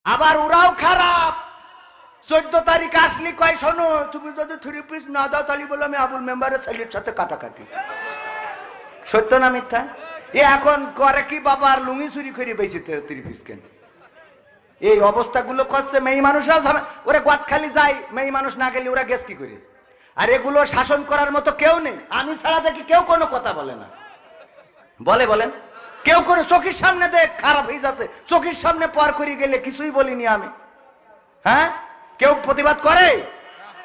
আবার ওরাও খারাপ। 14 তারিখ আসলি কয় শোনো তুমি যদি 3 পিস না দাও তাহলে বলে আমি আবুল মেম্বারের ছেলের সাথে কাটাকাটি। সত্য না মিথ্যা? এ এখন করে কি বাবা আর লুঙ্গি চুরি করে বেঁচে 3 পিস কেন? এই অবস্থাগুলো করছে মেয়ে মানুষরা। ওরা গোয়াতখালি যায়, মেয়ে মানুষ না গেলে ওরা গেছ কি করে? আর এগুলো শাসন করার মতো কেউ নেই। আমি ছাড়া দেখি কেউ কোনো কথা বলে না। বলে বলেন কেউ কোনো চোখের সামনে দেখ খারাপ হয়ে যাচ্ছে, চোখের সামনে পার করে গেলে কিছুই বলিনি আমি। হ্যাঁ, কেউ প্রতিবাদ করে?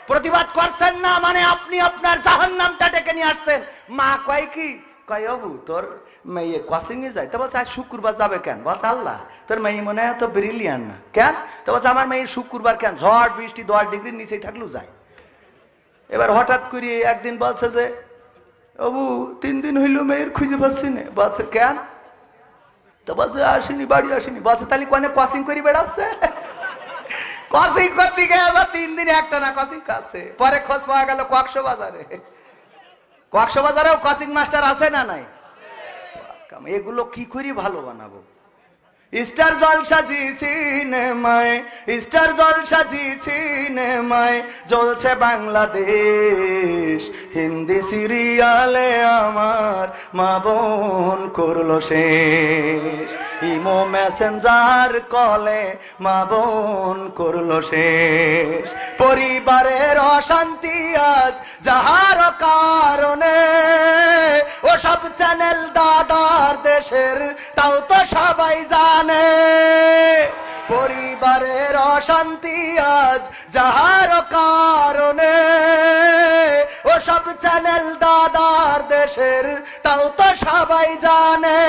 প্রতিবাদ করছেন না মানে আপনি আপনার জাহান্নামটা ডেকে নিয়ে আসছেন। মা কয় কি কয় বাবু তোর মেয়ে কোচিং এ যায়, তো বলছে আজ শুক্রবার যাবে কেন? বলছে আল্লাহ তোর মেয়ে মনে হয় তো ব্রিলিয়ান না কেন? তো বলছে আমার মেয়ে শুক্রবার কেন, ঝড় বৃষ্টি 10 ডিগ্রির নিচেই থাকলেও যায়। এবার হঠাৎ করে একদিন বলছে যে বাবু 3 দিন হইল মেয়ের খুঁজে পাচ্ছি না। বলছে কেন? তো বলছে আসেনি, বাড়ি আসেনি। বলছে তাহলে কোনে কোচিং করে বেড়াচ্ছে? কোচিং করতে গিয়ে 3 দিন একটা না কোচিং কাছে। পরে খোঁজ পাওয়া গেল কক্সবাজারে। কক্সবাজারেও কোচিং মাস্টার আছে না নাই? এগুলো কি করে ভালো বানাবো? স্টার জলসাজি সিনেমায়, স্টার জলসাজি সিনেমায় জ্বলছে বাংলাদেশ। হিন্দি সিরিয়ালে আমার মা বোন করলো শেষ। ইমো মেসেঞ্জার কলে মা বোন করলো শেষ। পরিবারের অশান্তি আজ যাহার কারণে, ও সব চ্যানেল দাদার দেশের তাও তো সবাই জানে। পরিবারের অশান্তি আজ যাহার কারণে, ও সব চ্যানেল দাদার দেশের তাও তো সবাই জানে।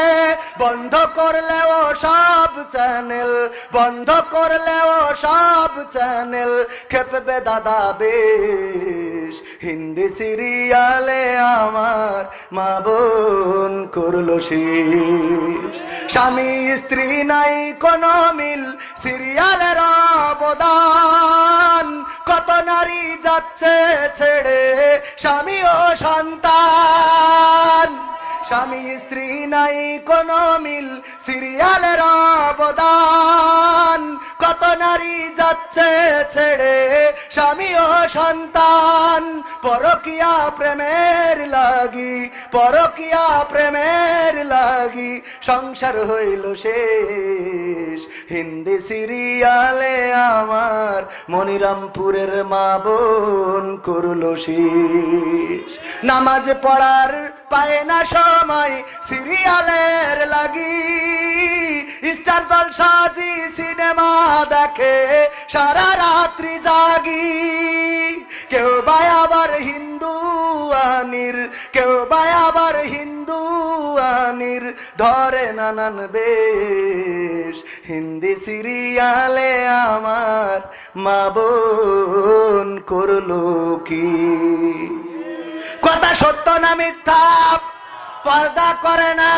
বন্ধ করলে ও সব চ্যানেল, বন্ধ করলে ও সব চ্যানেল খেপবে দাদা বেশ। হিন্দি সিরিয়ালে আমার মা বোন করলো শেষ। স্বামী স্ত্রী নাই কোনো মিল, সিরিয়ালের অবদান। কত নারী যাচ্ছে ছেড়ে স্বামী ও সন্তান। স্বামী স্ত্রী নাই কোনো মিল, সিরিয়ালের অবদান। কত নারী যাচ্ছে ছেড়ে স্বামী ও সন্তান। পরকিয়া প্রেমের লাগি, পরকিয়া প্রেমের লাগি সংসার হইল শেষ। হিন্দি সিরিয়ালে আমার মনিরামপুরের মা বোন করলো শেষ। নামাজ পড়ার পায় না সময় সিরিয়ালের লাগি, স্টার জলসাজি সিনেমা দেখে সারা রাত্রি জাগি। কেউ বাই আবার হিন্দু আনির, কেউ বাই আবার হিন্দু আনির ধরে নানান বেশ। হিন্দি সিরিয়ালে আমার মা বোন করলো কি? কথা সত্য না মিথ্যা? পর্দা করে না,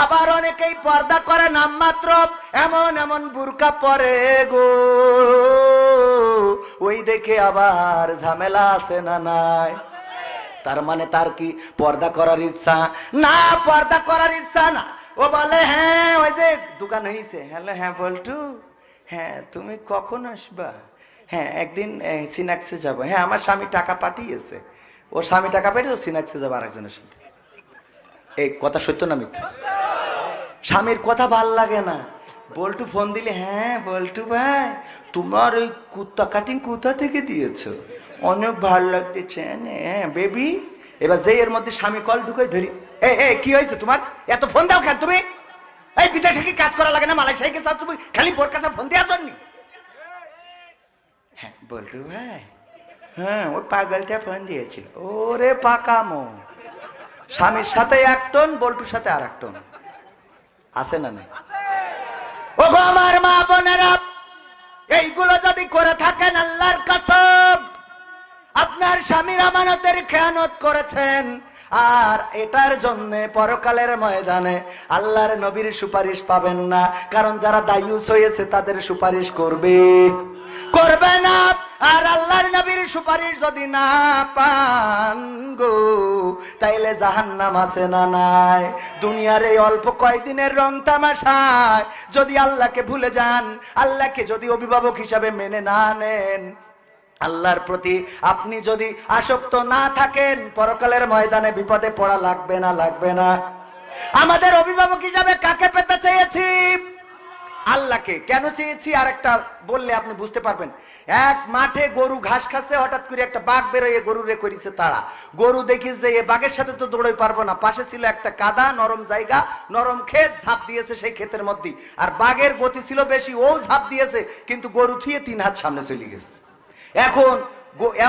আবার অনেকেই পর্দা করে নামমাত্র। এমন এমন বুরকা পরে গো, ওই দেখে আবার ঝামেলা আছে না নাই? তার মানে তার কি পর্দা করার ইচ্ছা না? পর্দা করার ইচ্ছা না। ও বলে হ্যাঁ ওই যে দোকান হয়েছে। হ্যালো হ্যাঁ বল্টু, হ্যাঁ তুমি কখন আসবা? হ্যাঁ একদিন সিনাক্সে যাবো। হ্যাঁ আমার স্বামী টাকা পাঠিয়েছে। ও স্বামী টাকা পাঠিয়ে সিনাক্সে যাবো আরেকজনের সাথে। এই কথা সত্য না মিথ্যা? স্বামীর কথা ভাল লাগে না। বল্টু ফোন দিলে হ্যাঁ বল্টু ভাই তোমার ওই কুত্তা কাটিং কোথা থেকে দিয়েছো? অনেক ভালো লাগতেছে। হ্যাঁ বেবি। এবার যে এর মধ্যে স্বামী কল ঢুকে ধরি, এই কি হয়েছে তোমার? এত ফোন দাও কেন তুমি? এই বিদেশে কি কাজ করা লাগে না? মালয়েশিয়ায় গেছো তুমি খালি বোর কাছে ফোন দেওয়ার জন্য? হ্যাঁ বল্টু ভাই, হ্যাঁ ওই পাগলটা ফোন দিয়েছিল। ওরে পাকামো, স্বামীর সাথে 1 টন, বল্টুর সাথে আর 1 টন। আছে না নাই? ও গো আমার মা বোনেরা, এইগুলো যদি করে থাকেন আল্লাহর কসম আপনার স্বামীর আমানতের খেয়ানত করেছেন। আর এটার জন্য পরকালের ময়দানে আল্লাহর নবীর সুপারিশ পাবেন না, কারণ যারা দায়ুস হয়েছে তাদের সুপারিশ করবে না। আর আল্লাহর নবীর সুপারিশ যদি না পান গো, তাইলে জাহান্নাম আছে না নাই? দুনিয়ার এই অল্প কয়দিনের রং তামাশায় যদি আল্লাহকে ভুলে যান, আল্লাহকে যদি অভিভাবক হিসাবে মেনে না নেন, আল্লাহর প্রতি আপনি যদি আসক্ত না থাকেন, পরকালের ময়দানে বিপদে পড়া লাগবে না? আমাদের অভিভাবক হিসাবে কাকে পেতে চেয়েছি? আল্লাহকে। কেন চেয়েছি আর একটা বললে আপনি বুঝতে পারবেন। এক মাঠে গরু ঘাস খাচ্ছে, হঠাৎ করে একটা বাঘ বেরোয় গরুরে করেছে তাড়া। গরু দেখিস যে এ বাঘের সাথে তো দৌড়ই পারবো না, পাশে ছিল একটা কাদা নরম জায়গা, নরম ক্ষেত, ঝাঁপ দিয়েছে সেই ক্ষেতের মধ্যে। আর বাঘের গতি ছিল বেশি, ও ঝাঁপ দিয়েছে, কিন্তু গরু থুয়ে 3 হাত সামনে চলে গেছে। এখন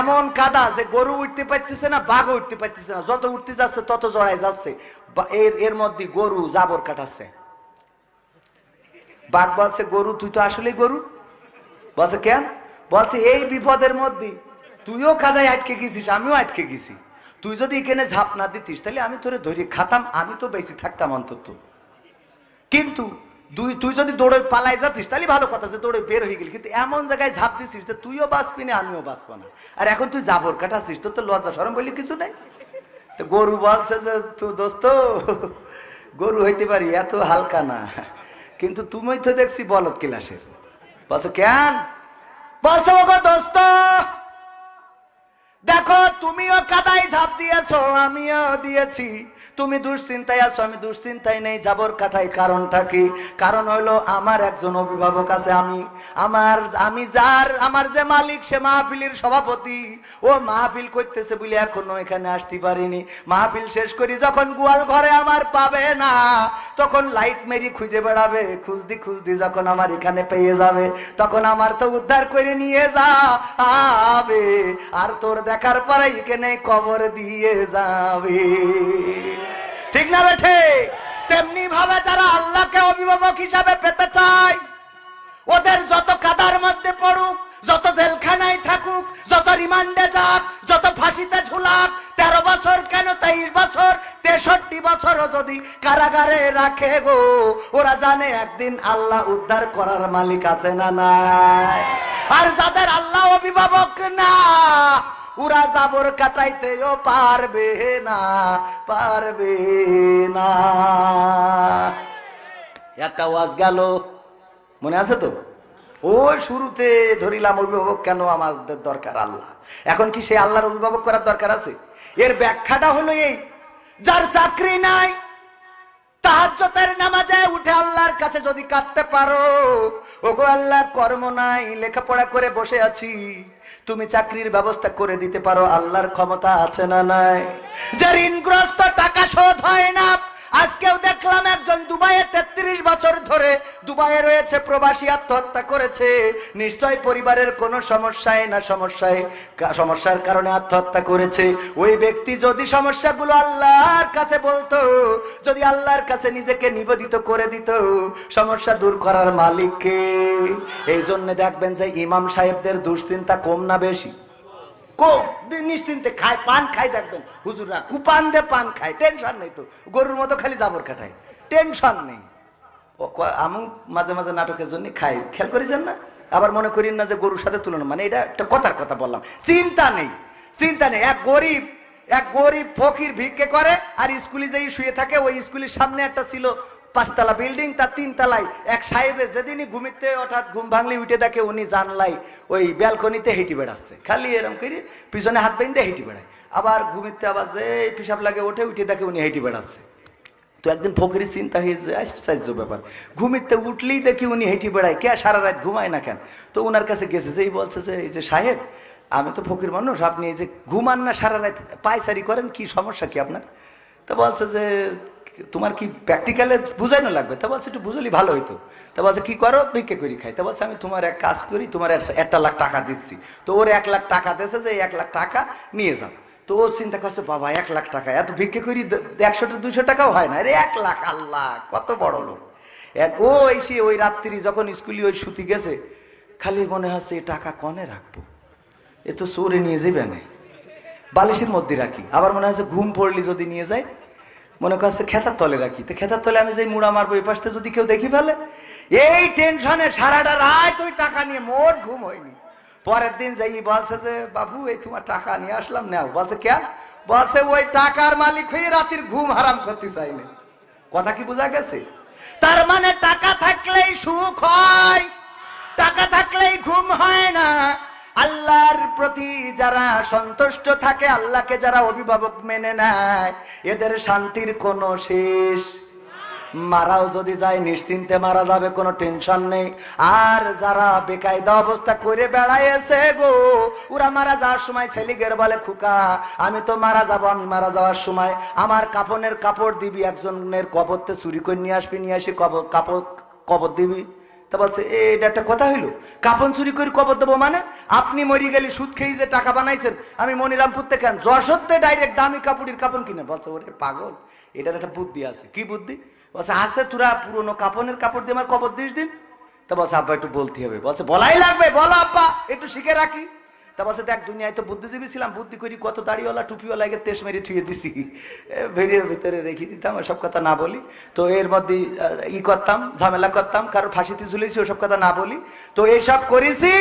এমন কাদা যে গরু উঠতে পারতেছে না, বাঘও উঠতে পারতেছে না, যত উঠতে যাচ্ছে তত জড়ায় যাচ্ছে। এর মধ্যে গরু জাবর কাটাচ্ছে। বাঘ বলছে, গরু তুই তো আসলে গরু। বলছে কেন? বলছে এই বিপদের মধ্যে তুইও কাদায় আটকে গেছিস, আমিও আটকে গেছি। তুই যদি এখানে ঝাঁপ না দিতিস তাহলে আমি তোরে ধরে খাতাম, আমি তো বেঁচে থাকতাম অন্তত। কিন্তু তুই যদি দৌড়ে পালাই যাতিস তাহলে ভালো কথা, যে দৌড়ে বের হয়ে গেলি, কিন্তু এমন জায়গায় ঝাঁপ দিছিস যে তুইও বাঁচবি না, আমিও বাঁচবো না। আর এখন তুই জাবর কাটাছিস, তোর তো লজ্জা শরম বলি কিছু নাই। তো গরু বলছে যে তুই দোস্ত, গরু হইতে পারি, এত হালকা না, কিন্তু তুমি তো দেখছি বলদ ক্লাসের। বলছো কেন? বলছো ওগো দোস্ত, দেখো তুমিও কাদায় ঝাঁপ দিয়েছো, আমিও দিয়েছি। তুমি দুশ্চিন্তায় আছো, আমি দুশ্চিন্তায় নেই, জাবর কাটাই। কারণটা কি? কারণ হলো আমার একজন অভিভাবক আছে, আমার যে মালিক, সে মাহফিলের সভাপতি। ও মাহফিল করতেছে বলে এখনো এখানে আসতে পারিনি। মাহফিল শেষ করি যখন গোয়াল ঘরে আমার পাবে না, তখন লাইট মেরি খুঁজে বেড়াবে, খুঁজদি যখন আমার এখানে পেয়ে যাবে, তখন আমার তো উদ্ধার করে নিয়ে যাবে, আর তোর দেখার পরে এখানে কবর দিয়ে যাবে। ঠিক না বেঠে? তেমনি ভাবে যারা আল্লাহকে অভিভাবক হিসাবে পেতে চায়, ওদের যত কাদার মধ্যে পড়ুক, যত জেলখানায় থাকুক, যত রিমান্ডে যাক, যত ফাঁসিতে ঝুলাক, 13 বছর কেন 23 বছর 63 বছরও যদি কারাগারে রাখে গো, ওরা জানে একদিন আল্লাহ উদ্ধার করার মালিক আছে না নাই? আর যাদের আল্লাহ অভিভাবক না, ওরা জাবর কাটাইতেও পারবে না। একটা ওয়াজ গেল, মনে আছে তো? ও শুরুতে ধরিলাম অভিভাবক কেন আমাদের দরকার আল্লাহ। এখন কি সেই আল্লাহর অভিভাবক করার দরকার আছে? এর ব্যাখ্যাটা হলো এই, যার চাকরি নাই, তাহাজ্জুদের নামাজে উঠে আল্লাহর কাছে যদি কাঁদতে পারো, ওগো আল্লাহ কর্ম নাই, লেখাপড়া করে বসে আছি, তুমি চাকরির ব্যবস্থা করে দিতে পারো, আল্লাহর ক্ষমতা আছে না নাই? যে ঋণগ্রস্ত, টাকা শোধ হয় না, আজকেও দেখলাম একজন দুবাইয়ে 33 বছর ধরে দুবাইয়ে রয়েছে, প্রবাসী, আত্মহত্যা করেছে। নিশ্চয় পরিবারের কোনো সমস্যার কারণে আত্মহত্যা করেছে। ওই ব্যক্তি যদি সমস্যাগুলো আল্লাহর কাছে বলতো, যদি আল্লাহর কাছে নিজেকে নিবেদিত করে দিত, সমস্যা দূর করার মালিককে। এই জন্য দেখবেন যে ইমাম সাহেবদের দুশ্চিন্তা কম না বেশি? নিশ্চিন্তে খায়, পান খায়, দেখবেন হুজুররা কুপান দে পান খায়, টেনশন নেই তো, গরুর মতো খালি জাবর কাটায়, টেনশন নেই। আমি মাঝে মাঝে নাটকের জন্য খাই, খেয়াল করেছেন না? আবার মনে করেন না যে গরুর সাথে তুলনা, মানে এটা একটা কথার কথা বললাম। চিন্তা নেই। এক গরিব ফকির ভিক্ষে করে আর স্কুলে যেই শুয়ে থাকে, ওই স্কুলের সামনে একটা ছিল 5 তলা বিল্ডিং, তার 3 তলায় এক সাহেবে যেদিনই ঘুমিতে হঠাৎ ঘুম ভাঙলে উঠে দেখে উনি জানলাই ওই ব্যালকনিতে হেঁটে বেড়াচ্ছে, খালি এরম করে পিছনে হাত বেঁধে হেঁটে বেড়ায়। আবার ঘুমিতে আবার যে পিসাব লাগে উঠে দেখে উনি হেঁটে বেড়াচ্ছে। তো একদিন ফকিরের চিন্তা হয়েছে, আশ্চর্য ব্যাপার, ঘুমিতে উঠলেই দেখি উনি হেঁটে বেড়ায়, কে সারা রাত ঘুমায় না কেন? তো ওনার কাছে গেছে, যেই বলছে যে এই যে সাহেব, আমি তো ফকির মানুষ, আপনি এই যে ঘুমান না সারা রাত, পায়চারি করেন, কি সমস্যা কি আপনার? তো বলছে যে তোমার কি প্র্যাকটিক্যালে বুঝাইনো লাগবে? তা বলছে একটু বুঝলি ভালো হইতো। তা বলছে কি করো? ভিক্ষে করি খাই। তা বলছে আমি তোমার এক কাজ করি, তোমার 1 লাখ টাকা দিচ্ছি। তো ওর 1 লাখ টাকা দিয়েছে যে 1 লাখ টাকা নিয়ে যাও। তো ও চিন্তা করছে, বাবা 1 লাখ টাকা, এত ভিক্ষে করি 100-200 টাকাও হয় না, 1 লাখ, আল্লাহ কত বড় লোক। ও এসে ওই রাত্রি যখন স্কুলে ওই শুতে গেছে, খালি মনে হচ্ছে এ টাকা কনে রাখবো, এ তো চোরে নিয়ে যাবে না। বালিশের মধ্যে রাখি, আবার মনে হয় ঘুম পড়লি যদি নিয়ে যাই মনে করছে খেতার তলে রাখি, তো খেতার তলে আমি যাই মুড়া মারবো, এই পাশে যদি কেউ দেখি ফেলে, এই টেনশনে সারাটা রাত ওই টাকা নিয়ে মোট ঘুম হয়নি। পরের দিন যাই বলছে যে বাবু এই তোমার টাকা নিয়ে আসলাম, নাও। বলছে কেন? বলছে ওই টাকার মালিক হয়ে রাতের ঘুম হারাম করতে চাইলে। কথা কি বোঝা গেছে? তার মানে টাকা থাকলেই সুখ হয়, টাকা থাকলেই ঘুম হয় না। আল্লাহর প্রতি যারা সন্তুষ্ট থাকে, আল্লাহকে যারা অভিভাবক মেনে নেয়, এদের শান্তির কোনো শেষ। মারাও যদি যায় নিশ্চিন্তে মারা যাবে, কোনো টেনশন নেই। আর যারা বেকায়দা অবস্থা করে বেড়াইছে গো, ওরা মারা যাওয়ার সময় ছেলিগের বলে খুকা আমি তো মারা যাব, আমি মারা যাওয়ার সময় আমার কাপনের কাপড় দিবি, একজনের কবরতে চুরি করে নিয়ে আসবি, নিয়ে আসি কাপড় কবর দিবি। তা বলছে এটা একটা কথা হইলো, কাপন চুরি করে কবর দেবো মানে? আপনি মরি গেলে সুদ খেয়ে যে টাকা বানাইছেন, আমি মনিরামপুর থেকে যশোরতে ডাইরেক্ট দামি কাপড়ের কাপন কিনে। বলছে ওরে পাগল, এটার একটা বুদ্ধি আছে। কি বুদ্ধি? বলছে আছে, তোরা পুরোনো কাপনের কাপড় দিয়ে আমার কবর দিস দিন। তা বলছে আব্বা একটু বলতে হবে। বলছে বলাই লাগবে, বলো আব্বা একটু শিখে রাখি। তা বলছে দেখ দুনিয়ায় তো বুদ্ধিজীবী ছিলাম, বুদ্ধি করি কত দাড়িওয়ালা টুপিওয়ালা তেস মেরে থুয়ে দিছি, ভেরিয়ার ভিতরে রেখে দিতাম, ওসব কথা না বলি। তো এর মধ্যে করতাম, ঝামেলা করতাম, কারোর ফাঁসিতে ঝুলেছি, ওসব কথা না বলি। তো এইসব করেছি।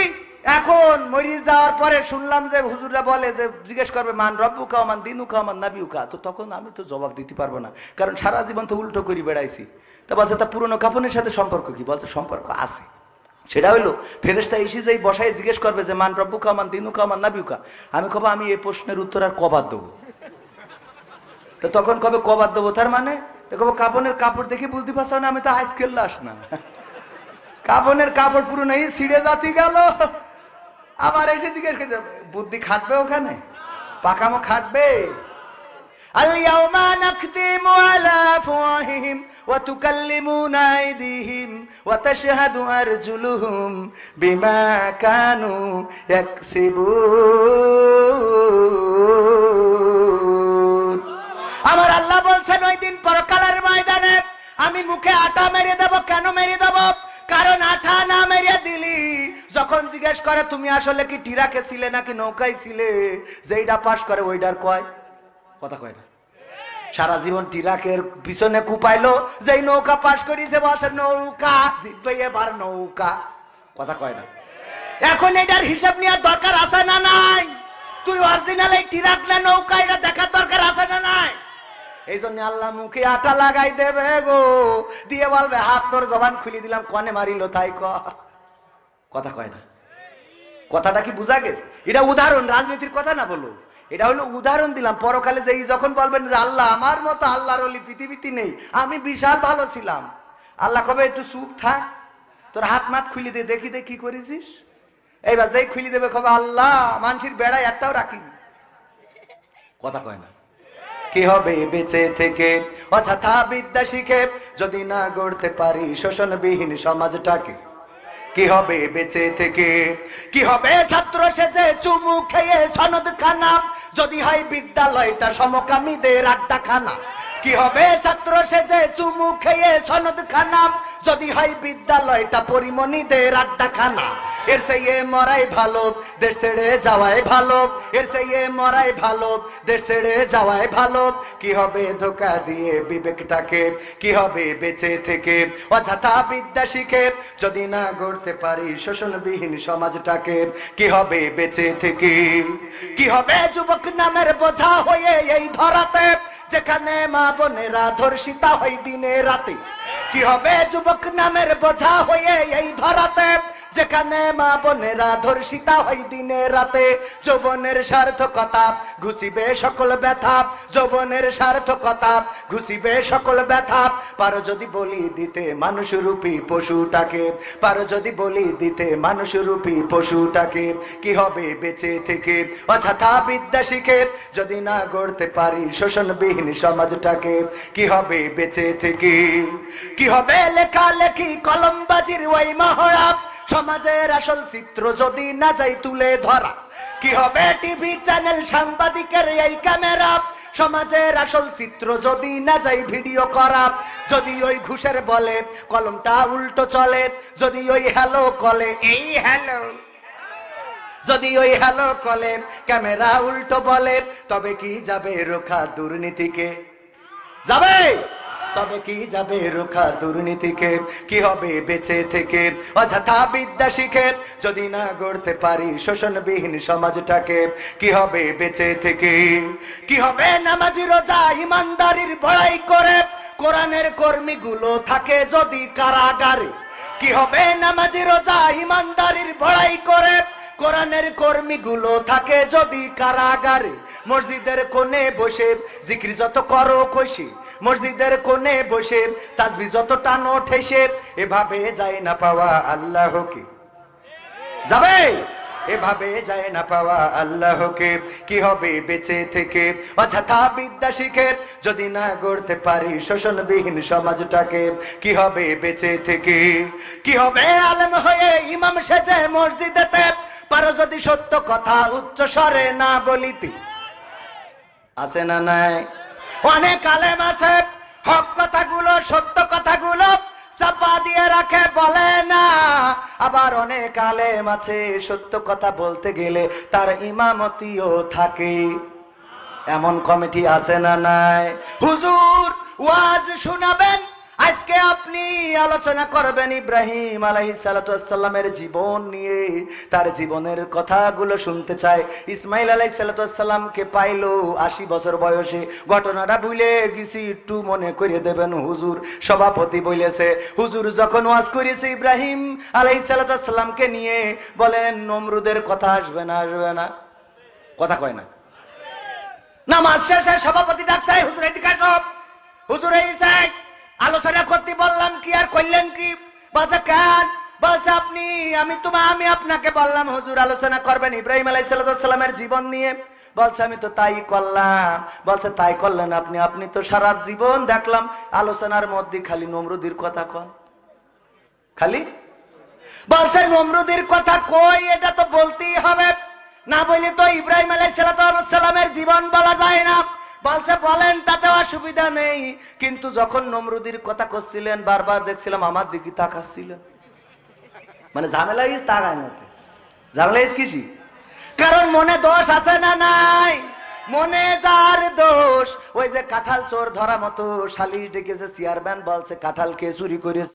এখন মরি যাওয়ার পরে শুনলাম যে হুজুররা বলে যে জিজ্ঞেস করবে মান রব্বু কা মান দিনু কা মান নাবিউ কা। তো তখন আমি তো জবাব দিতে পারবো না, কারণ সারা জীবন তো উল্টো করে বেড়াইছি। তা বলছে তা পুরনো কাপনের সাথে সম্পর্ক কি? বলছে সম্পর্ক আছে। সেটা হইলো ফেরেশতা এসে যাই বসায় জিজ্ঞেস করবে যে মান রব্বু কা মান দিনু কা মান নাবিউ কা। আমি কব আমি এই প্রশ্নের উত্তর আর কবার দেবো? তো তখন কবে কবার দেবো? তার মানে কব কাপনের কাপড় দেখে বুঝতে পারছো না আমি তো আজকের লাশ না, কাপনের কাপড় পুরনো এই ছিঁড়ে যাতি গেল। আবার এসে জিজ্ঞেস করতে বুদ্ধি খাটবে ওখানে, পাকামো খাটবে। আল-ইয়াওমা নাখতিমু আলা আফওয়াহিহিম ওয়া তুকাল্লিমুনা আইদিহিম ওয়া তাশহাদু আরজুলুহুম বিমা কানু ইয়াকসিবুন। আমার আল্লাহ বলছেন ওই দিন পরকালের ময়দানে আমি মুখে আটা মেরে দেব। কেন মেরে দেব? কারণ আঠা না মেরে দিলি যখন জিজ্ঞেস করে তুমি আসলে কি টিরাকে ছিলে নাকি নৌকায় ছিলে, যেইটা পাস করে ওইটার কয়, কথা কয় না। সারা জীবন টিরাকের পিছনে কুপাইলো, যেই নৌকা পাস করিছে বলছে নৌকা জিতবে এবার নৌকা, কথা কয় না। এখন এটার হিসাব নেওয়ার দরকার আছে না নাই? তুই অরিজিনাল এই টিরাক না নৌকা, এটা দেখার দরকার আছে না নাই? এই জন্য আল্লাহ মুখে আটা লাগাই দেবে গো, দিয়ে বলবে হাত তোর জবান খুলি দিলাম, কনে মারিল তাই কথা কয় না। কথাটা কি বুঝা গেছে? এটা উদাহরণ, রাজনীতির কথা না বলো, এটা হলো উদাহরণ দিলাম। পরকালে যে যখন বলবেন যে আল্লাহ আমার মতো আল্লাহর ওলি পৃথিবীতে নেই, আমি বিশাল ভালো ছিলাম, আল্লাহ কবে একটু চুপ থাক, তোর হাত মাত খুলি দে দেখি দে কি করেছিস। এইবার যেই খুলি দেবে কবে আল্লাহ মানুষের বেড়ায় একটাও রাখিনি, কথা কয় না। কি হবে বেঁচে থেকে অযথা বিদ্যা শিখে যদি না গড়তে পারি শোষণবিহীন সমাজটাকে? কি হবে বেঁচে থেকে? কি হবে ছাত্র সেজে চুমু খেয়ে সনদ খানা যদি হয় বিদ্যালয়টা সমকামীদের আড্ডাখানা? কি হবে ছাত্র সেজে চুমু খেয়ে সনদ খানা যদি হয় বিদ্যালয়টা পরিমণিদের আড্ডাখানা? এর চেয়ে মরাই ভালো দেশ ছেড়ে যাওয়াই ভালো, এর চেয়ে মরাই ভালো দেশ ছেড়ে যাওয়াই ভালো। কি হবে ধোকা দিয়ে বিবেকটাকে? কি হবে বেঁচে থেকে অযথা বিদ্যা শিখে যদি না গড়তে পারি শোষণবিহীন সমাজটাকে? কি হবে বেঁচে থেকে? কি হবে যুবক নামের বোঝা হয়ে এই ধরাতে যেখানে মা বোনেরা ধর্ষিতা হয় দিনে রাতে? কি হবে যুবক নামের বোঝা হয়ে এই ধরাতে যেখানে মা বোনেরা ধর্ষিতা হয় দিনে রাতে? যৌবনের সার্থকতা ঘুষিবে সকল ব্যথা, যৌবনের সার্থকতা ঘুষিবে সকল ব্যথা। পারো যদি বলি দিতে মানুষরূপী পশুটাকে, পারো যদি বলি দিতে মানুষরূপী পশুটাকে? কি হবে বেঁচে থেকে অযথা বিদ্যা শিখে যদি না গড়তে পারি শোষণবিহীন সমাজটাকে? কি হবে বেঁচে থেকে? কি হবে লেখালেখি কলমবাজির ওই মহড়া সমাজের আসল চিত্র যদি না যাই তুলে ধরা? কি হবে টিভি চ্যানেল সাংবাদিকের এই ক্যামেরা সমাজের আসল চিত্র যদি না যাই ভিডিও করা? যদি ওই ঘুষের বলে কলমটা উল্টো চলে, যদি ওই হ্যালো কলে এই হ্যালো, যদি ওই হ্যালো কলে ক্যামেরা উল্টো বলে, তবে কি যাবে রোখা দুর্নীতিকে? যাবে? তবে কি যাবে রোখা দুর্নীতিকে? কি হবে বেঁচে থেকে অযথা বিদ্যা শিখে যদি না গড়তে পারি শোষণবিহীন সমাজটাকে? কি হবে বেঁচে থেকে? কি হবে নামাজি রোজা ইমানদারির বড়াই করে কোরআনের কর্মীগুলো থাকে যদি কারাগারে? কি হবে নামাজি রোজা ইমানদারির বড়াই করে কোরআনের কর্মীগুলো থাকে যদি কারাগারে? মসজিদের কোণে বসে জিকির যত করো খুশি, মসজিদের কোণে বসে তাসবিহ যত টানো ঠেসে, এভাবে যায় না পাওয়া আল্লাহকে। যাবে? এভাবে যায় না পাওয়া আল্লাহকে। কি হবে বেঁচে থেকে অযথা বিদ্যা শিখে যদি না গড়তে পারি শোষণবিহীন সমাজটাকে? কি হবে বেঁচে থেকে? কি হবে আলেম হয়ে ইমাম সেজে মসজিদেতে পারো যদি সত্য কথা উচ্চ স্বরে না বলিতে? আছে না নাই? অনেক আলেম আছে হক কথাগুলো সত্য কথাগুলো চাপা দিয়ে রাখে, বলে না। আবার অনেক আলেম আছে সত্য কথা বলতে গেলে তার ইমামতিও থাকে। এমন কমিটি আছে না নাই? হুজুর ওয়াজ শোনাবেন, আজকে আপনি আলোচনা করবেন ইব্রাহিম আলাইহিস সালাতু ওয়াস সালামের জীবন নিয়ে। তার জীবনের কথাগুলো শুনতে চায়। ইসমাইল আলাইহিস সালাতু ওয়াস সালামকে পাইলো 80 বছর বয়সে। ঘটনাটা ভুলে গেছি, একটু মনে করে দেবেন হুজুর। সভাপতি বলেছে, হুজুর যখন ওয়াজ করেছে ইব্রাহিম আলাইহিস সালাতু ওয়াস সালামকে নিয়ে, বলেন নমরুদের কথা আসবে না? আসবে না? কথা কয় না। নামাজ শেষে সভাপতি ডাকছে, হুজুর এদিকে আসো। হুজুর এই চাই আলোচনা করতে বললাম, কি আর করলেন কি? বলছে কেন? বলছে আপনি আমি আপনাকে বললাম হুজুর আলোচনা করবেন ইব্রাহিম আলাইহিস সালামের জীবন নিয়ে। বলছে আমি তো তাই করলাম। বলছে তাই করলেন আপনি? আপনি তো সারা জীবন দেখলাম আলোচনার মধ্যে খালি নমরুদের কথা কন, খালি। বলছে নমরুদের কথা কই, এটা তো বলতেই হবে, না বলে তো ইব্রাহিম আলাইহিস সালামের জীবন বলা যায় না। বলছে বলেন, তাতে অসুবিধা নেই, কিন্তু যখন নমরুদের কথা করছিলেন বারবার দেখছিলাম আমার দিকে তাকাচ্ছিলেন। মানে ঝামেলা তাকায় না, ঝামেলা কিসি? কারণ মনে দোষ আছে না নাই? মনে যার দোষ, ওই যে কাঁঠাল চোর ধরা মতো সালিশ ডেকেছে চেয়ারম্যান, বলছে কাঁঠাল কে চুরি করেছে?